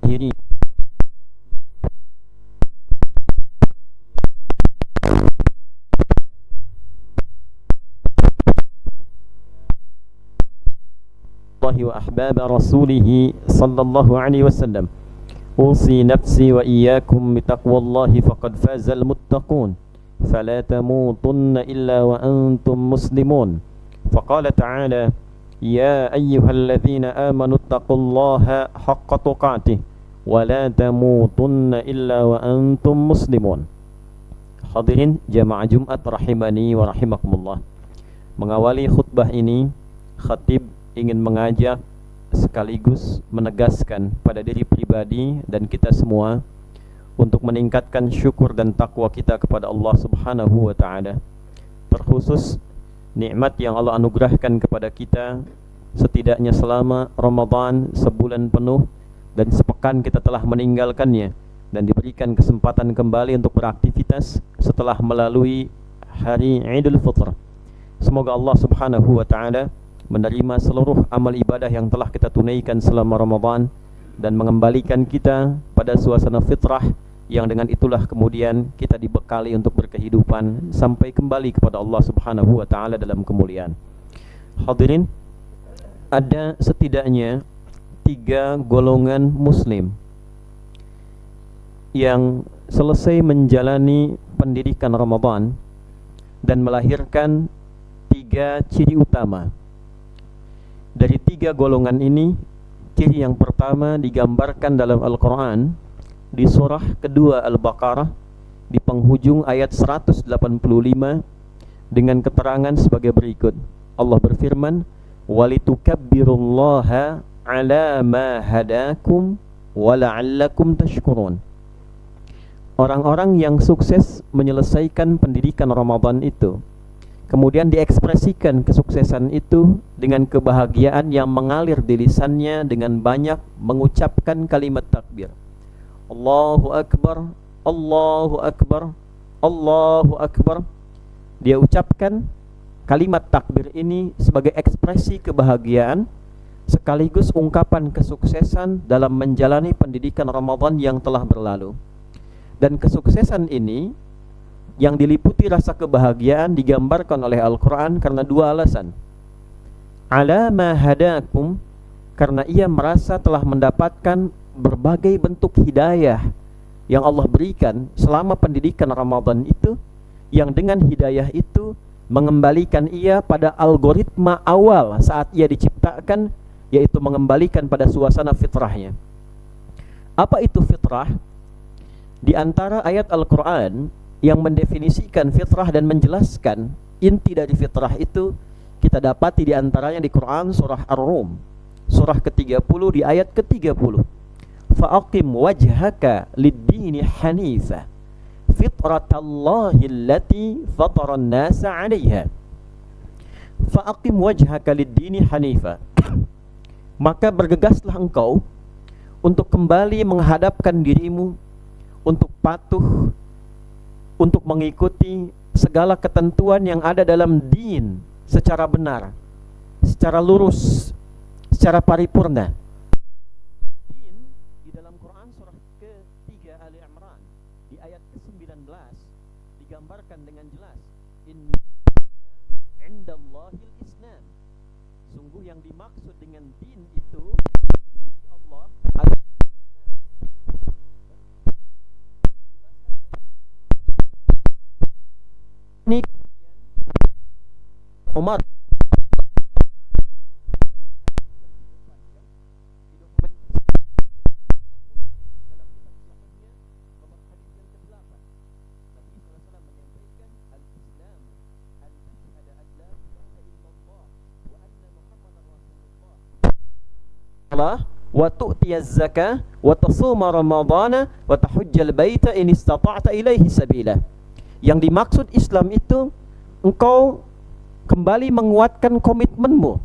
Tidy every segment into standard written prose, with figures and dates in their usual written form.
diri Allah wa ahbab rasulih sallallahu alaihi wasallam. Usi nafsi wa iyyakum bitaqwallahi faqad fazal muttaqun. Fala tamutunna illa wa antum muslimun. Faqala ta'ala: Ya ayyuhalladzina amanu taqullaha haqqa tuqatih wa la tamutunna illa wa antum muslimun. Hadirin jamaah Jumat rahimani wa rahimakumullah. Mengawali khutbah ini, khatib ingin mengajak sekaligus menegaskan pada diri pribadi dan kita semua untuk meningkatkan syukur dan takwa kita kepada Allah Subhanahu wa taala. Terkhusus nikmat yang Allah anugerahkan kepada kita setidaknya selama Ramadan sebulan penuh dan sepekan kita telah meninggalkannya dan diberikan kesempatan kembali untuk beraktivitas setelah melalui hari Idul Fitr. Semoga Allah Subhanahu wa taala menerima seluruh amal ibadah yang telah kita tunaikan selama Ramadan dan mengembalikan kita pada suasana fitrah yang dengan itulah kemudian kita dibekali untuk berkehidupan sampai kembali kepada Allah Subhanahu wa taala dalam kemuliaan. Hadirin, ada setidaknya 3 golongan muslim yang selesai menjalani pendidikan Ramadan dan melahirkan 3 ciri utama. Dari 3 golongan ini, ciri yang pertama digambarkan dalam Al-Quran di surah kedua Al-Baqarah di penghujung ayat 185 dengan keterangan sebagai berikut. Allah berfirman, "Walitukabbirullaha 'ala ma hadakum wa la'allakum tashkurun." Orang-orang yang sukses menyelesaikan pendidikan Ramadan itu kemudian diekspresikan kesuksesan itu dengan kebahagiaan yang mengalir di lisannya dengan banyak mengucapkan kalimat takbir. Allahu Akbar, Allahu Akbar, Allahu Akbar. Dia ucapkan kalimat takbir ini sebagai ekspresi kebahagiaan sekaligus ungkapan kesuksesan dalam menjalani pendidikan Ramadan yang telah berlalu. Dan kesuksesan ini yang diliputi rasa kebahagiaan digambarkan oleh Al-Quran karena 2 alasan. Ala ma hadakum, karena ia merasa telah mendapatkan berbagai bentuk hidayah yang Allah berikan selama pendidikan Ramadan itu, yang dengan hidayah itu mengembalikan ia pada algoritma awal saat ia diciptakan, yaitu mengembalikan pada suasana fitrahnya. Apa itu fitrah? Di antara ayat Al-Quran yang mendefinisikan fitrah dan menjelaskan inti dari fitrah itu kita dapati di antaranya di Quran surah Ar-Rum surah ke-30 di ayat ke-30. Fa'aqim wajhaka lid-dini hanifa fitratallahi allati fataran nasa 'alaiha. Fa'aqim wajhaka lid-dini hanifa. Maka bergegaslah engkau untuk kembali menghadapkan dirimu untuk patuh, untuk mengikuti segala ketentuan yang ada dalam din secara benar, secara lurus, secara paripurna. Din di dalam Quran surah ke-3 Ali Imran di ayat ke-19 digambarkan dengan jelas, inna indallahil Islam. Sungguh yang dimaksud dengan din itu di sisi Allah adalah ini. Umar wa tu'tiyaz zakah wa tasuma ramadhana wa tahujjal baita in istata'ta ilaihi sabila. Yang dimaksud Islam itu engkau kembali menguatkan komitmenmu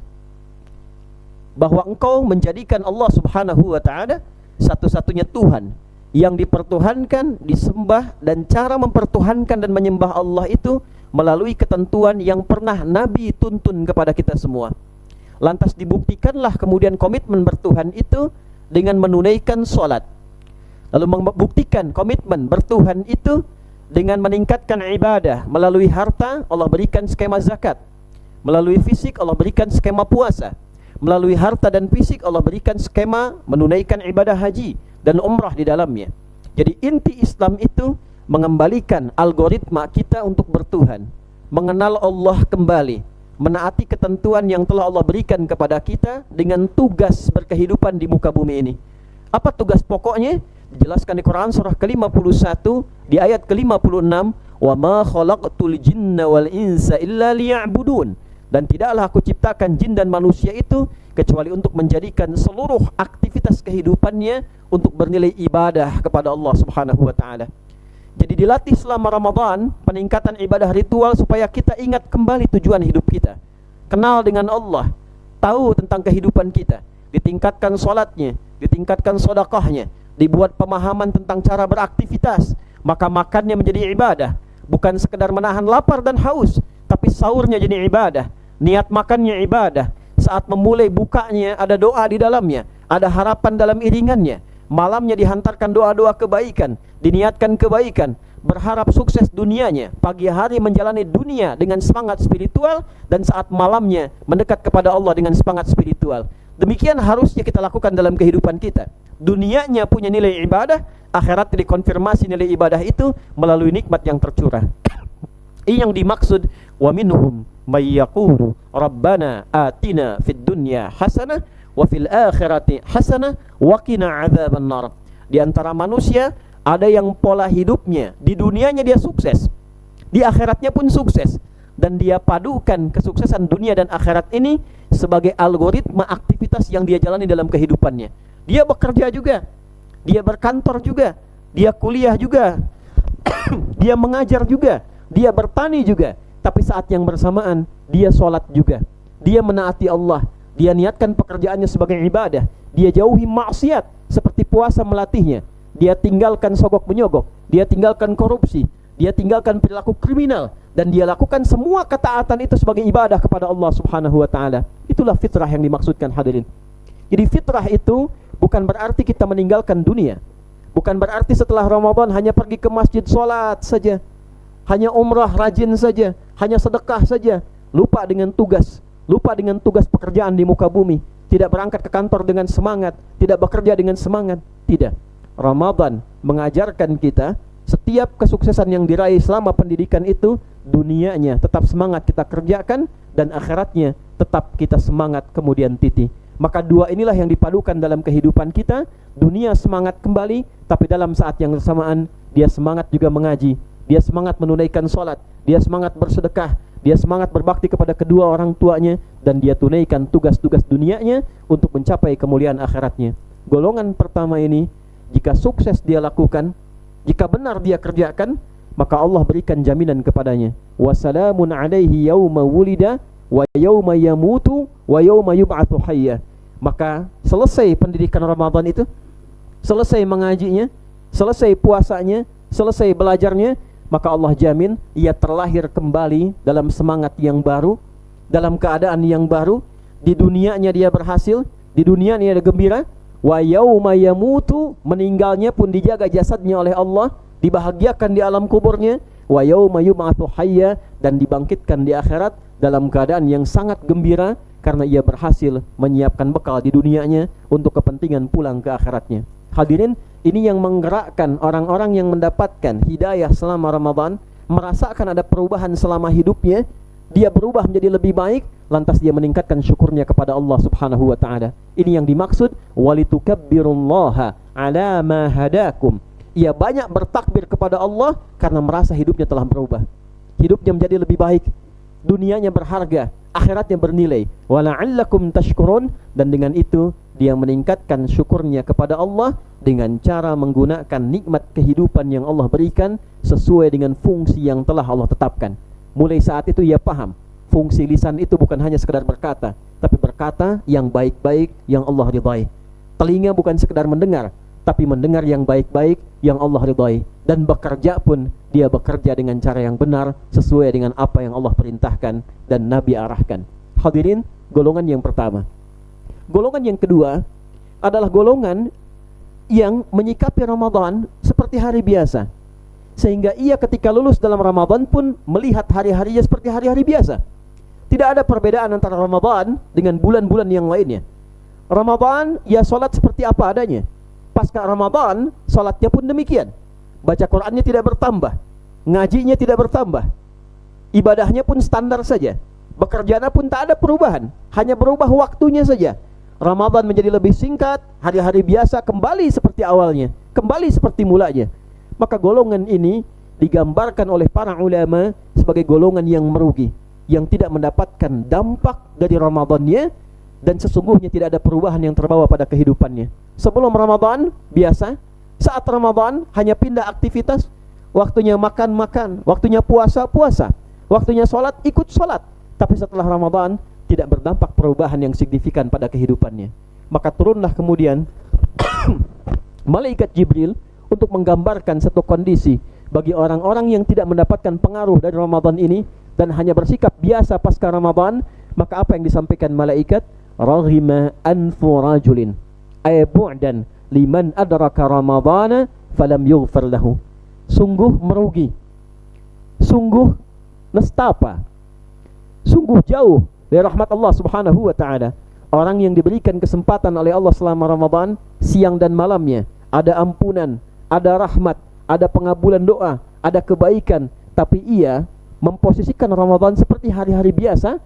bahwa engkau menjadikan Allah Subhanahu wa taala satu-satunya Tuhan yang dipertuhankan, disembah, dan cara mempertuhankan dan menyembah Allah itu melalui ketentuan yang pernah Nabi tuntun kepada kita semua. Lantas dibuktikanlah kemudian komitmen bertuhan itu dengan menunaikan sholat. Lalu membuktikan komitmen bertuhan itu dengan meningkatkan ibadah. Melalui harta Allah berikan skema zakat, melalui fisik Allah berikan skema puasa, melalui harta dan fisik Allah berikan skema menunaikan ibadah haji dan umrah di dalamnya. Jadi inti Islam itu mengembalikan algoritma kita untuk bertuhan, mengenal Allah kembali, menaati ketentuan yang telah Allah berikan kepada kita dengan tugas berkehidupan di muka bumi ini. Apa tugas pokoknya? Dijelaskan di Quran surah ke-51 di ayat ke-56, "Wa ma khalaqtul jinna wal insa illa liya'budun." Dan tidaklah aku ciptakan jin dan manusia itu kecuali untuk menjadikan seluruh aktivitas kehidupannya untuk bernilai ibadah kepada Allah Subhanahu wa taala. Jadi dilatih selama Ramadan peningkatan ibadah ritual supaya kita ingat kembali tujuan hidup kita, kenal dengan Allah, tahu tentang kehidupan kita, ditingkatkan sholatnya, ditingkatkan sedekahnya, dibuat pemahaman tentang cara beraktivitas, maka makannya menjadi ibadah, bukan sekedar menahan lapar dan haus, tapi sahurnya jadi ibadah, niat makannya ibadah, saat memulai bukanya ada doa di dalamnya, ada harapan dalam iringannya, malamnya dihantarkan doa-doa kebaikan, diniatkan kebaikan, berharap sukses dunianya, pagi hari menjalani dunia dengan semangat spiritual, dan saat malamnya mendekat kepada Allah dengan semangat spiritual. Demikian harusnya kita lakukan dalam kehidupan kita. Dunianya punya nilai ibadah, akhirat dikonfirmasi nilai ibadah itu melalui nikmat yang tercurah. Ini yang dimaksud wa minhum may yaqulu rabbana atina fid dunya hasanah wa fil akhirati hasanah wa qina adzabannar. Di antara manusia ada yang pola hidupnya di dunianya dia sukses, di akhiratnya pun sukses, dan dia padukan kesuksesan dunia dan akhirat ini sebagai algoritma aktivitas yang dia jalani dalam kehidupannya. Dia bekerja juga, dia berkantor juga, dia kuliah juga, dia mengajar juga, dia bertani juga, tapi saat yang bersamaan dia sholat juga, dia menaati Allah, dia niatkan pekerjaannya sebagai ibadah, dia jauhi maksiat seperti puasa melatihnya, dia tinggalkan sogok menyogok, dia tinggalkan korupsi, dia tinggalkan perilaku kriminal, dan dia lakukan semua ketaatan itu sebagai ibadah kepada Allah Subhanahu wa taala. Itulah fitrah yang dimaksudkan, hadirin. Jadi fitrah itu bukan berarti kita meninggalkan dunia, bukan berarti setelah Ramadan hanya pergi ke masjid sholat saja, hanya umrah rajin saja, hanya sedekah saja, lupa dengan tugas pekerjaan di muka bumi, tidak berangkat ke kantor dengan semangat, tidak bekerja dengan semangat. Tidak. Ramadan mengajarkan kita setiap kesuksesan yang diraih selama pendidikan itu, dunianya tetap semangat kita kerjakan, dan akhiratnya tetap kita semangat kemudian titi. Maka dua inilah yang dipadukan dalam kehidupan kita. Dunia semangat kembali, tapi dalam saat yang bersamaan dia semangat juga mengaji, dia semangat menunaikan sholat, dia semangat bersedekah, dia semangat berbakti kepada kedua orang tuanya, dan dia tunaikan tugas-tugas dunianya untuk mencapai kemuliaan akhiratnya. Golongan pertama ini, jika sukses dia lakukan, jika benar dia kerjakan, maka Allah berikan jaminan kepadanya, wassalamun alaihi yauma wulida wa yauma yamutu wa yauma yub'atsu hayya. Maka selesai pendidikan Ramadan itu, selesai mengajinya, selesai puasanya, selesai belajarnya, maka Allah jamin ia terlahir kembali dalam semangat yang baru, dalam keadaan yang baru. Di dunianya dia berhasil, di dunianya dia gembira. Wa yauma yamutu, meninggalnya pun dijaga jasadnya oleh Allah, dibahagiakan di alam kuburnya. Wa yauma yub'atsu hayya, dan dibangkitkan di akhirat dalam keadaan yang sangat gembira karena ia berhasil menyiapkan bekal di dunianya untuk kepentingan pulang ke akhiratnya. Hadirin, ini yang menggerakkan orang-orang yang mendapatkan hidayah selama Ramadan, merasakan ada perubahan selama hidupnya, dia berubah menjadi lebih baik, lantas dia meningkatkan syukurnya kepada Allah Subhanahu wa taala. Ini yang dimaksud walitukabbirullaha ala ma hadakum. Ia banyak bertakbir kepada Allah karena merasa hidupnya telah berubah, hidupnya menjadi lebih baik, dunianya berharga, akhiratnya bernilai. Wala'allakum tashkurun, dan dengan itu dia meningkatkan syukurnya kepada Allah dengan cara menggunakan nikmat kehidupan yang Allah berikan sesuai dengan fungsi yang telah Allah tetapkan. Mulai saat itu ia paham, fungsi lisan itu bukan hanya sekedar berkata, tapi berkata yang baik-baik yang Allah ridhai. Telinga bukan sekedar mendengar, tapi mendengar yang baik-baik yang Allah ridhai. Dan bekerja pun dia bekerja dengan cara yang benar sesuai dengan apa yang Allah perintahkan dan Nabi arahkan. Hadirin, golongan yang pertama. Golongan yang kedua adalah golongan yang menyikapi Ramadan seperti hari biasa, sehingga ia ketika lulus dalam Ramadan pun melihat hari-harinya seperti hari-hari biasa. Tidak ada perbedaan antara Ramadan dengan bulan-bulan yang lainnya. Ramadan ia salat seperti apa adanya. Pasca Ramadan salatnya pun demikian. Baca Qur'annya tidak bertambah, ngajinya tidak bertambah, ibadahnya pun standar saja. Bekerjanya pun tak ada perubahan, hanya berubah waktunya saja. Ramadan menjadi lebih singkat, hari-hari biasa kembali seperti awalnya, kembali seperti mulanya. Maka golongan ini digambarkan oleh para ulama sebagai golongan yang merugi, yang tidak mendapatkan dampak dari Ramadannya, dan sesungguhnya tidak ada perubahan yang terbawa pada kehidupannya. Sebelum Ramadan biasa, saat Ramadan hanya pindah aktivitas, waktunya makan, waktunya puasa, waktunya sholat, ikut sholat. Tapi setelah Ramadan tidak berdampak perubahan yang signifikan pada kehidupannya. Maka turunlah kemudian malaikat Jibril untuk menggambarkan satu kondisi bagi orang-orang yang tidak mendapatkan pengaruh dari Ramadan ini dan hanya bersikap biasa pasca Ramadan. Maka apa yang disampaikan malaikat? Raghima anfu rajulin ay bu'dan liman adraka Ramadana falam yughfar lahu. Sungguh merugi, sungguh nestapa, sungguh jauh dari rahmat Allah subhanahu wa ta'ala orang yang diberikan kesempatan oleh Allah selama Ramadan, siang dan malamnya ada ampunan, ada rahmat, ada pengabulan doa, ada kebaikan, tapi ia memposisikan Ramadan seperti hari-hari biasa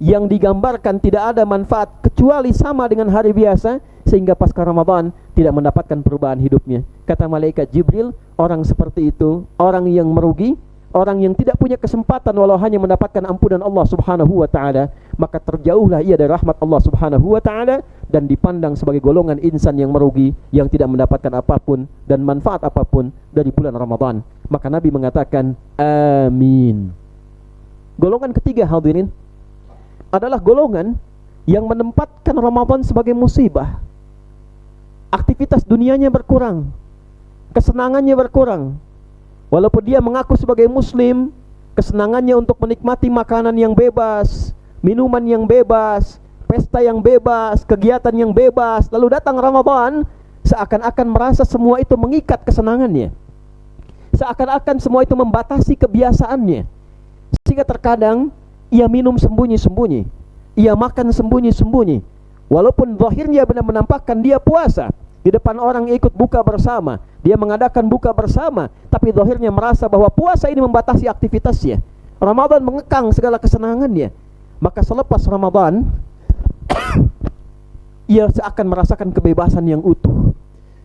yang digambarkan tidak ada manfaat kecuali sama dengan hari biasa, sehingga pasca Ramadan tidak mendapatkan perubahan hidupnya. Kata malaikat Jibril, orang seperti itu orang yang merugi, orang yang tidak punya kesempatan walau hanya mendapatkan ampunan Allah subhanahu wa ta'ala. Maka terjauhlah ia dari rahmat Allah subhanahu wa ta'ala dan dipandang sebagai golongan insan yang merugi, yang tidak mendapatkan apapun dan manfaat apapun dari bulan Ramadan. Maka Nabi mengatakan amin. Golongan ketiga hadirin adalah golongan yang menempatkan Ramadan sebagai musibah. Aktivitas dunianya berkurang, kesenangannya berkurang. Walaupun dia mengaku sebagai muslim, kesenangannya untuk menikmati makanan yang bebas, minuman yang bebas, pesta yang bebas, kegiatan yang bebas. Lalu datang Ramadan, seakan-akan merasa semua itu mengikat kesenangannya, seakan-akan semua itu membatasi kebiasaannya. Sehingga terkadang ia minum sembunyi-sembunyi, ia makan sembunyi-sembunyi. Walaupun zahirnya benar menampakkan dia puasa, di depan orang ikut buka bersama, dia mengadakan buka bersama, tapi zahirnya merasa bahwa puasa ini membatasi aktivitasnya. Ramadan mengekang segala kesenangannya. Maka selepas Ramadan ia seakan merasakan kebebasan yang utuh,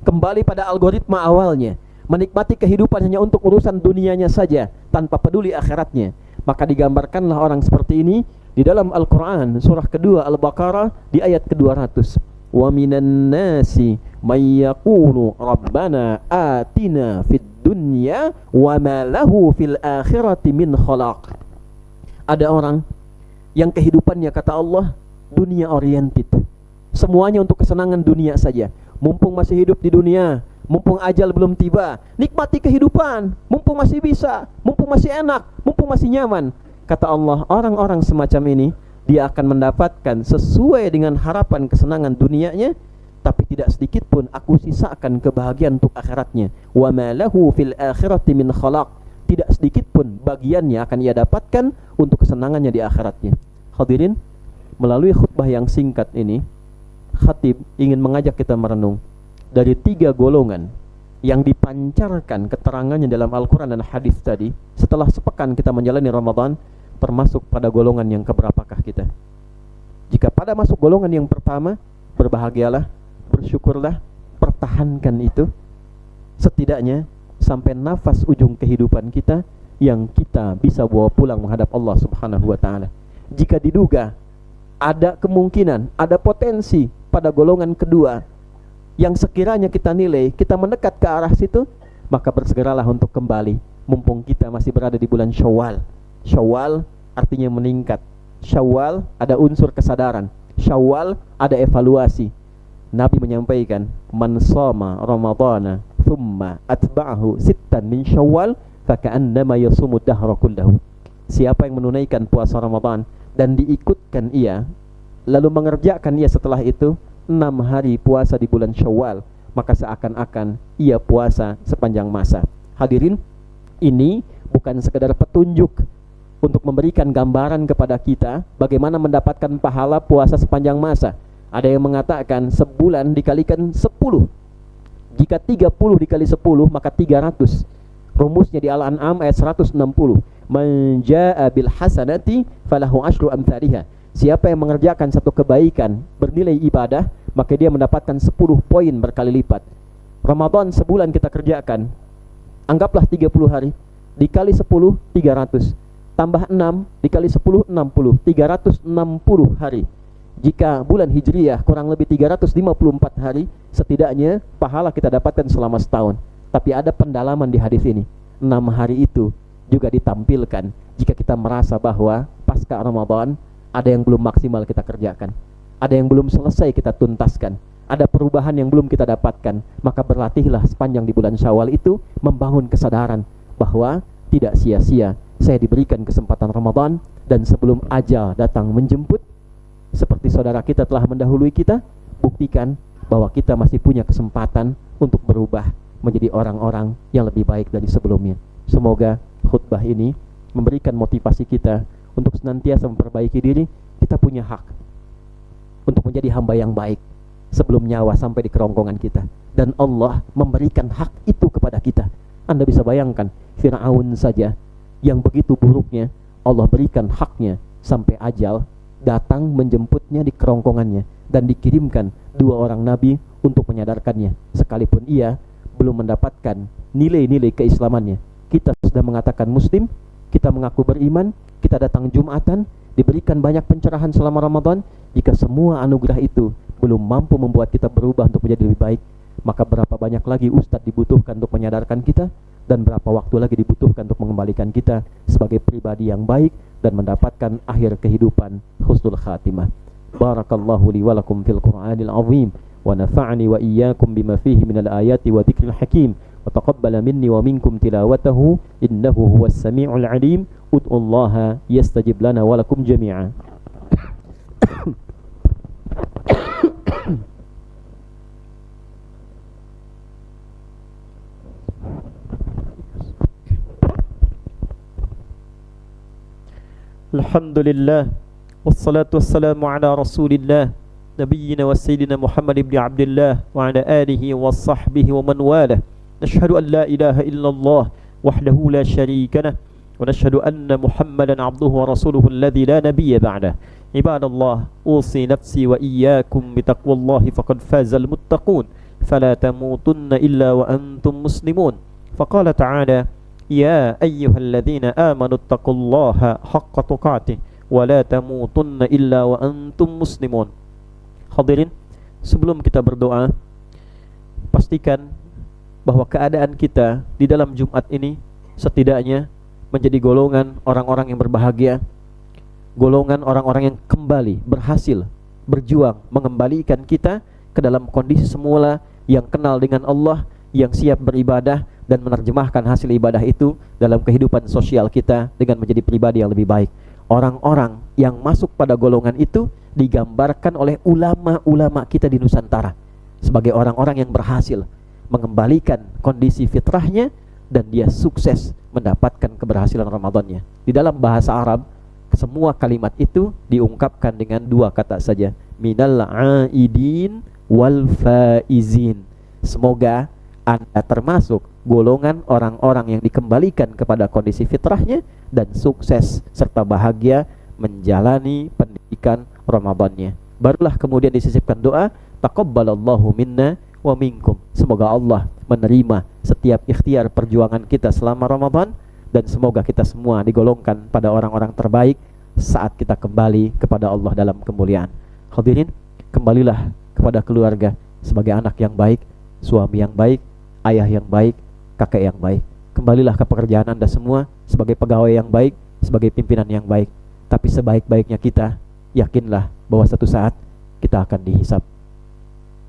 kembali pada algoritma awalnya, menikmati kehidupan hanya untuk urusan dunianya saja tanpa peduli akhiratnya. Maka digambarkanlah orang seperti ini di dalam Al-Quran surah kedua Al-Baqarah di ayat ke-200. Wa minan nasi may yaqulu rabbana atina fid dunya wa ma lahu fil akhirati min khalaq. Ada orang yang kehidupannya, kata Allah, dunia oriented. Semuanya untuk kesenangan dunia saja. Mumpung masih hidup di dunia, mumpung ajal belum tiba, nikmati kehidupan, mumpung masih bisa, mumpung masih enak, mumpung masih nyaman. Kata Allah, orang-orang semacam ini dia akan mendapatkan sesuai dengan harapan kesenangan dunianya, tapi tidak sedikit pun aku sisakan kebahagiaan untuk akhiratnya. Wa ma lahu fil akhirati min khalaq. Tidak sedikit pun bagiannya akan ia dapatkan untuk kesenangannya di akhiratnya. Hadirin, melalui khutbah yang singkat ini, khatib ingin mengajak kita merenung dari 3 golongan yang dipancarkan keterangannya dalam Al-Quran dan hadis tadi. Setelah sepekan kita menjalani Ramadan, termasuk pada golongan yang keberapakah kita? Jika pada masuk golongan yang pertama, berbahagialah, bersyukurlah, pertahankan itu setidaknya sampai nafas ujung kehidupan kita yang kita bisa bawa pulang menghadap Allah subhanahu wa ta'ala. Jika diduga ada kemungkinan, ada potensi pada golongan kedua yang sekiranya kita nilai kita mendekat ke arah situ, maka bersegeralah untuk kembali mumpung kita masih berada di bulan Syawal. Syawal artinya meningkat. Syawal ada unsur kesadaran. Syawal ada evaluasi. Nabi menyampaikan, man shoma ramadhana thumma atba'ahu sittan min Syawal faka'annama yasumu dahra kullahu. Siapa yang menunaikan puasa Ramadan dan diikutkan ia, lalu mengerjakan ia setelah itu 6 hari puasa di bulan Syawal, maka seakan-akan ia puasa sepanjang masa. Hadirin, ini bukan sekedar petunjuk untuk memberikan gambaran kepada kita bagaimana mendapatkan pahala puasa sepanjang masa. Ada yang mengatakan sebulan dikalikan 10. Jika 30 dikali 10 maka 300. Rumusnya di Al-An'am ayat 160. Man jaa'a bil hasanati falahu asyru amsalihha. Siapa yang mengerjakan satu kebaikan bernilai ibadah, maka dia mendapatkan 10 poin berkali lipat. Ramadan sebulan kita kerjakan, anggaplah 30 hari, dikali 10 300, tambah 6 dikali 10 60, 360 hari. Jika bulan Hijriyah kurang lebih 354 hari, setidaknya pahala kita dapatkan selama setahun. Tapi ada pendalaman di hadis ini. 6 hari itu juga ditampilkan jika kita merasa bahwa pasca Ramadan ada yang belum maksimal kita kerjakan, ada yang belum selesai kita tuntaskan, ada perubahan yang belum kita dapatkan, maka berlatihlah sepanjang di bulan Syawal itu membangun kesadaran bahwa tidak sia-sia saya diberikan kesempatan Ramadan, dan sebelum ajal datang menjemput, seperti saudara kita telah mendahului kita, buktikan bahwa kita masih punya kesempatan untuk berubah menjadi orang-orang yang lebih baik dari sebelumnya. Semoga khutbah ini memberikan motivasi kita untuk senantiasa memperbaiki diri. Kita punya hak untuk menjadi hamba yang baik sebelum nyawa sampai di kerongkongan kita, dan Allah memberikan hak itu kepada kita. Anda bisa bayangkan Fir'aun saja yang begitu buruknya, Allah berikan haknya sampai ajal datang menjemputnya di kerongkongannya, dan dikirimkan 2 orang nabi untuk menyadarkannya, sekalipun ia belum mendapatkan nilai-nilai keislamannya. Kita sudah mengatakan muslim, kita mengaku beriman, kita datang Jumatan, diberikan banyak pencerahan selama Ramadan. Jika semua anugerah itu belum mampu membuat kita berubah untuk menjadi lebih baik, maka berapa banyak lagi ustadz dibutuhkan untuk menyadarkan kita, dan berapa waktu lagi dibutuhkan untuk mengembalikan kita sebagai pribadi yang baik dan mendapatkan akhir kehidupan husnul khatimah. Barakallahu li wa lakum fil Qur'anil azim, wa nafa'ani wa iyyakum bima fihi minal ayati wa dzikril hakim, wa taqabbala minni wa minkum tilawatahu innahu huwas samiul alim. Ud'ullaha yastajib lana wa lakum jami'a. Alhamdulillah, wassalatu wassalamu ala rasulillah, nabiyyina wa sayyidina Muhammad ibn Abdullah wa ala alihi wa sahbihi wa man walah. Nashhadu an la ilaha illallah wahdahu la sharika lah, wa nashhadu anna Muhammadan abduhu wa rasuluhu alladhi la nabiyya ba'dah. Ibadallah, usi nafsi wa iyyakum bitaqwallahi faqad fazal muttaqun, fala tamutunna illa wa antum muslimun. Faqala ta'ala: Ya ayyuhalladzina amanu taqullaha haqqa tuqatih wa la tamutunna illa wa antum muslimun. Hadirin, sebelum kita berdoa, pastikan bahwa keadaan kita di dalam Jumat ini setidaknya menjadi golongan orang-orang yang berbahagia, golongan orang-orang yang kembali berhasil berjuang mengembalikan kita ke dalam kondisi semula, yang kenal dengan Allah, yang siap beribadah dan menerjemahkan hasil ibadah itu dalam kehidupan sosial kita dengan menjadi pribadi yang lebih baik. Orang-orang yang masuk pada golongan itu digambarkan oleh ulama-ulama kita di Nusantara sebagai orang-orang yang berhasil mengembalikan kondisi fitrahnya, dan dia sukses mendapatkan keberhasilan Ramadannya. Di dalam bahasa Arab, semua kalimat itu diungkapkan dengan 2 kata saja: minal aidin wal faizin. Semoga Anda termasuk golongan orang-orang yang dikembalikan kepada kondisi fitrahnya dan sukses serta bahagia menjalani pendidikan Ramadannya. Barulah kemudian disisipkan doa, taqabbalallahu minna wa minkum. Semoga Allah menerima setiap ikhtiar perjuangan kita selama Ramadan, dan semoga kita semua digolongkan pada orang-orang terbaik saat kita kembali kepada Allah dalam kemuliaan. Hadirin, kembalilah kepada keluarga sebagai anak yang baik, suami yang baik, ayah yang baik, kakek yang baik. Kembalilah ke pekerjaan Anda semua sebagai pegawai yang baik, sebagai pimpinan yang baik. Tapi sebaik-baiknya kita, yakinlah bahwa satu saat kita akan dihisab.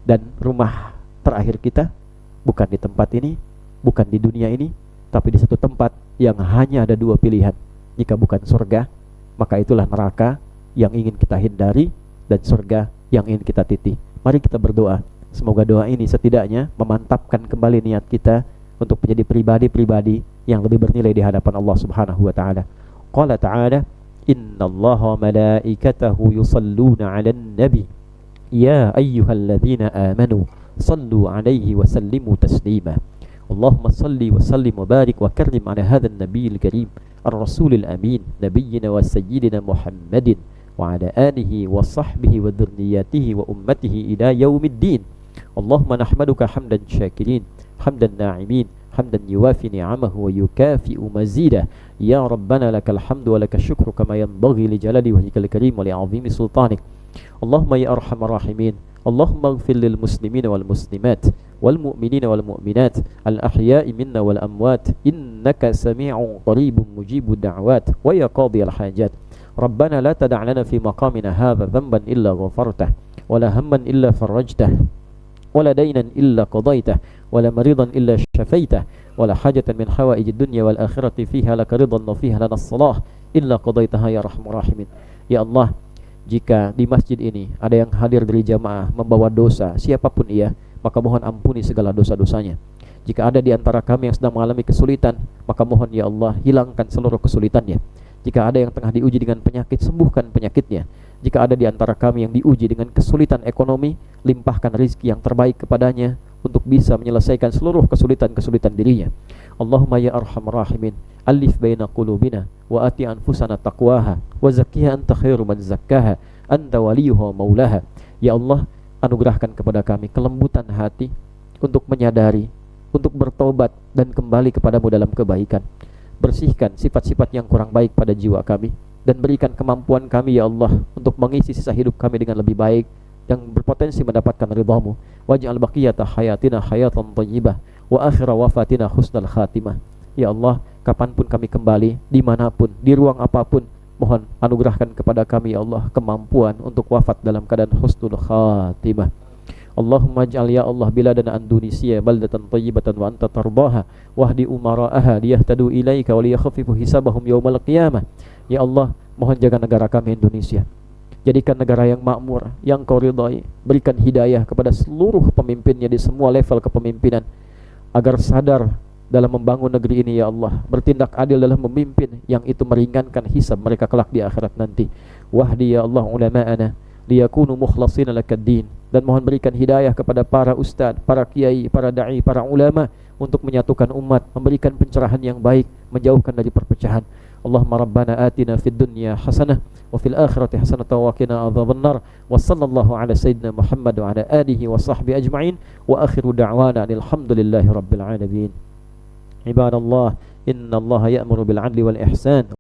Dan rumah terakhir kita bukan di tempat ini, bukan di dunia ini, tapi di satu tempat yang hanya ada 2 pilihan. Jika bukan surga, maka itulah neraka yang ingin kita hindari, dan surga yang ingin kita titi. Mari kita berdoa. Semoga doa ini setidaknya memantapkan kembali niat kita untuk menjadi pribadi-pribadi yang lebih bernilai di hadapan Allah Subhanahu wa taala. Qala ta'ala, "Innallaha wa malaikatahu yusalluna 'alan nabi. Ya ayyuhalladzina amanu sallu 'alaihi wa sallimu taslima." Allahumma salli wa sallim wa barik wa karrim 'ala hadzal nabiyil karim ar-rasulil amin nabiyyina wa sayyidina Muhammadin wa 'ala alihi wa sahbihi wa dzurriyyatihi wa ummatihi ila yaumiddin. Allahumma nahmaduka hamdan syakirin, hamdan na'imin, hamdan yuwafi ni'amahu wa yukafi'u mazidah. Ya Rabbana lakal hamdu wa lakal syukru kama yanbaghi li jalali wajhikal karim wa li 'azimi sultanik. Allahumma ya arhamar rahimin, Allahumma ighfir lil muslimin wal muslimat wal mu'minin wal mu'minat al ahya'i minna wal amwat innaka sami'un qaribun mujibud da'wat wa ya qadiyal hajat. Rabbana la tada' lana fi maqamina hadha dhanban illa ghafartah wa la hamman illa farajtah ولا دينا إلا قضيته ولا مريضا إلا شفيته ولا حاجة من حوائج الدنيا والآخرة فيها لك رضا وفيها لنا الصلاح إلا قضيتها يا رحم الراحمين. Ya Allah, jika di masjid ini ada yang hadir dari jamaah membawa dosa siapapun ia, maka mohon ampuni segala dosa-dosanya. Jika ada di antara kami yang sedang mengalami kesulitan, maka mohon ya Allah hilangkan seluruh kesulitannya. Jika ada yang tengah diuji dengan penyakit, sembuhkan penyakitnya. Jika ada di antara kami yang diuji dengan kesulitan ekonomi, limpahkan rizki yang terbaik kepadanya untuk bisa menyelesaikan seluruh kesulitan-kesulitan dirinya. Allahumma ya arhamar rahimin, alif baina qulubina wa ati anfusana taqwaha wa zakkiha anta khairu man zakkaha anta waliyuha maulaha. Ya Allah, anugerahkan kepada kami kelembutan hati untuk menyadari, untuk bertobat dan kembali kepadamu dalam kebaikan. Bersihkan sifat-sifat yang kurang baik pada jiwa kami dan berikan kemampuan kami ya Allah untuk mengisi sisa hidup kami dengan lebih baik yang berpotensi mendapatkan ridhamu. Waj'al baqiyata hayatina hayatan thayyibah wa akhira wafatina husnal khatimah. Ya Allah, kapanpun kami kembali, dimanapun, di ruang apapun, mohon anugerahkan kepada kami ya Allah kemampuan untuk wafat dalam keadaan husnul khatimah. Allahumma ij'al ya Allah biladana Indonesia baldatan thayyibatan wa anta tardaha wahdi umara'aha liyahtadu ilaika wa liyakhaffifu hisabahum yaumal qiyamah. Ya Allah, mohon jaga negara kami Indonesia. Jadikan negara yang makmur, yang Kau ridhai. Berikan hidayah kepada seluruh pemimpinnya di semua level kepemimpinan agar sadar dalam membangun negeri ini ya Allah, bertindak adil dalam memimpin yang itu meringankan hisab mereka kelak di akhirat nanti. Wahdi ya Allah ulama'ana liyakunu mukhlasin lakad-din, dan mohon berikan hidayah kepada para ustaz, para kiai, para da'i, para ulama untuk menyatukan umat, memberikan pencerahan yang baik, menjauhkan dari perpecahan. Allahumma rabbana atina fid dunya hasanah wa fil akhirati hasanah wa qina adzabannar. Wa sallallahu ala sayyidina Muhammad wa ala alihi wa sahbihi ajma'in wa akhiru da'wana alhamdulillahi rabbil alamin. Ibadallah, innallaha ya'muru bil 'adli wal ihsan